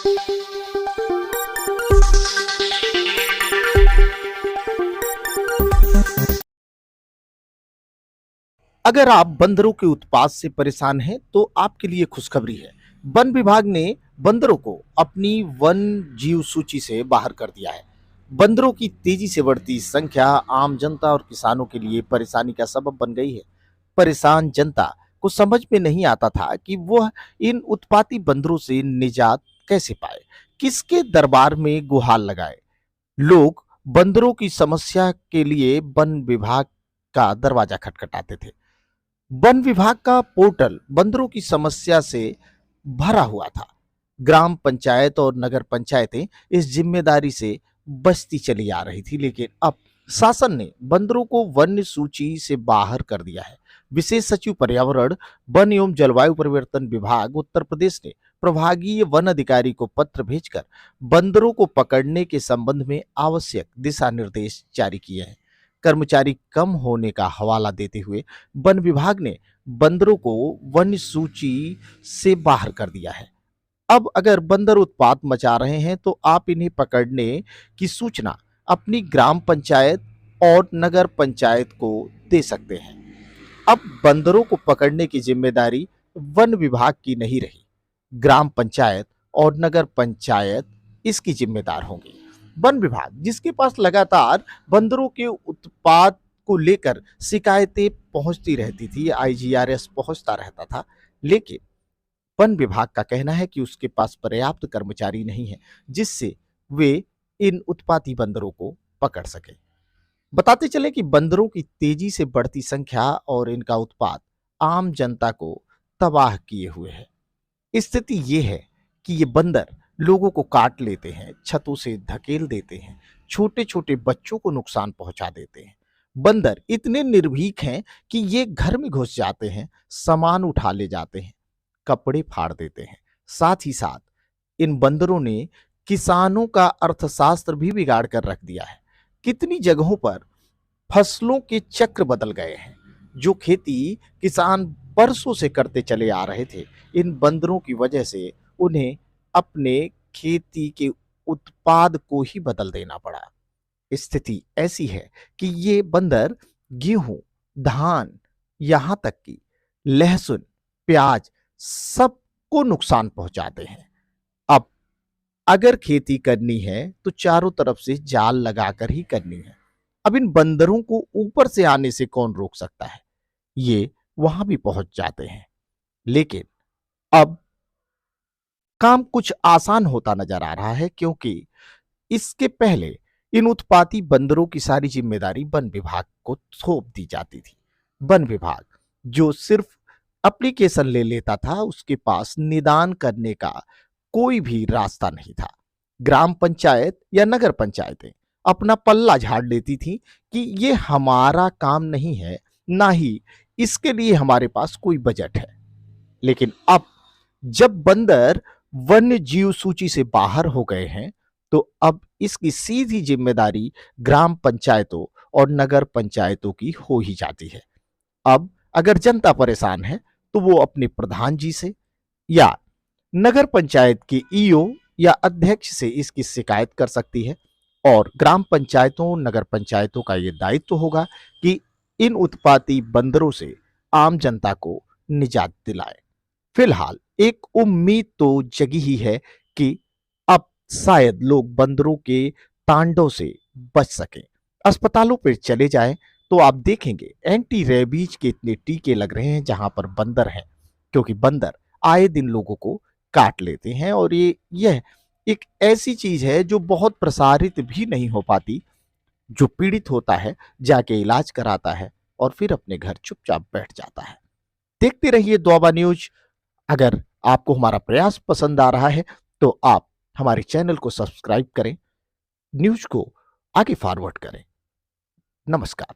अगर आप बंदरों के उत्पात से परेशान हैं तो आपके लिए खुशखबरी है। वन विभाग ने बंदरों को अपनी वन जीव सूची से बाहर कर दिया है। बंदरों की तेजी से बढ़ती संख्या आम जनता और किसानों के लिए परेशानी का सबब बन गई है। परेशान जनता को समझ में नहीं आता था कि वह इन उत्पाती बंदरों से निजात कैसे पाए, किसके दरबार में गुहार लगाए। लोग बंदरों की समस्या के लिए वन विभाग का दरवाजा खटखटाते थे। वन विभाग का पोर्टल बंदरों की समस्या से भरा हुआ था। ग्राम पंचायत और नगर पंचायतें इस जिम्मेदारी से बचती चली आ रही थी, लेकिन अब शासन ने बंदरों को वन्य सूची से बाहर कर दिया है। विशेष सचिव पर्यावरण, वन एवं जलवायु परिवर्तन विभाग उत्तर प्रदेश ने प्रभागीय वन अधिकारी को पत्र भेजकर बंदरों को पकड़ने के संबंध में आवश्यक दिशा निर्देश जारी किए हैं। कर्मचारी कम होने का हवाला देते हुए वन विभाग ने बंदरों को वन्य सूची से बाहर कर दिया है। अब अगर बंदर उत्पात मचा रहे हैं तो आप इन्हें पकड़ने की सूचना अपनी ग्राम पंचायत और नगर पंचायत को दे सकते हैं। अब बंदरों को पकड़ने की जिम्मेदारी वन विभाग की नहीं रही, ग्राम पंचायत और नगर पंचायत इसकी जिम्मेदार होंगी। वन विभाग, जिसके पास लगातार बंदरों के उत्पात को लेकर शिकायतें पहुंचती रहती थी, आईजीआरएस पहुंचता रहता था, लेकिन वन विभाग का कहना है कि उसके पास पर्याप्त कर्मचारी नहीं है जिससे वे इन उत्पाती बंदरों को पकड़ सके। बताते चले कि बंदरों की तेजी से बढ़ती संख्या और इनका उत्पात आम जनता को तबाह किए हुए है। स्थिति ये है कि ये बंदर लोगों को काट लेते हैं, छतों से धकेल देते हैं, छोटे छोटे बच्चों को नुकसान पहुंचा देते हैं। बंदर इतने निर्भीक हैं कि ये घर में घुस जाते हैं, सामान उठा ले जाते हैं, कपड़े फाड़ देते हैं। साथ ही साथ इन बंदरों ने किसानों का अर्थशास्त्र भी बिगाड़ कर रख दिया है। कितनी जगहों पर फसलों के चक्र बदल गए हैं। जो खेती किसान बरसों से करते चले आ रहे थे, इन बंदरों की वजह से उन्हें अपने खेती के उत्पाद को ही बदल देना पड़ा। स्थिति ऐसी है कि ये बंदर गेहूं, धान, यहां तक कि लहसुन, प्याज सबको नुकसान पहुंचाते हैं। अब अगर खेती करनी है तो चारों तरफ से जाल लगाकर ही करनी है। अब इन बंदरों को ऊपर से आने से कौन रोक सकता है? ये वहां भी पहुंच जाते हैं, लेकिन अब काम कुछ आसान होता नजर आ रहा है, क्योंकि इसके पहले इन उत्पाती बंदरों की सारी जिम्मेदारी वन विभाग को सौंप दी जाती थी। वन विभाग जो सिर्फ एप्लीकेशन ले लेता था, उसके पास निदान करने का कोई भी रास्ता नहीं था। ग्राम पंचायत या नगर पंचायतें अपना पल्ला झाड़ लेती थी कि ये हमारा काम नहीं है, ना ही इसके लिए हमारे पास कोई बजट है। लेकिन अब जब बंदर वन्य जीव सूची से बाहर हो गए हैं, तो अब इसकी सीधी जिम्मेदारी ग्राम पंचायतों और नगर पंचायतों की हो ही जाती है। अब अगर जनता परेशान है तो वो अपने प्रधान जी से या नगर पंचायत के ईओ या अध्यक्ष से इसकी शिकायत कर सकती है, और ग्राम पंचायतों, नगर पंचायतों का ये दायित्व होगा कि इन उत्पाती बंदरों से आम जनता को निजात दिलाए। फिलहाल एक उम्मीद तो जगी ही है कि अब शायद लोग बंदरों के तांडव से बच सकें। अस्पतालों पर चले जाएं तो आप देखेंगे एंटी रेबीज के इतने टीके लग रहे हैं जहां पर बंदर हैं, क्योंकि बंदर आए दिन लोगों को काट लेते हैं और यह एक ऐसी चीज है जो बहुत प्रसारित भी नहीं हो पाती। जो पीड़ित होता है जाके इलाज कराता है और फिर अपने घर चुपचाप बैठ जाता है। देखते रहिए द्वाबा न्यूज। अगर आपको हमारा प्रयास पसंद आ रहा है तो आप हमारे चैनल को सब्सक्राइब करें, न्यूज को आगे फॉरवर्ड करें। नमस्कार।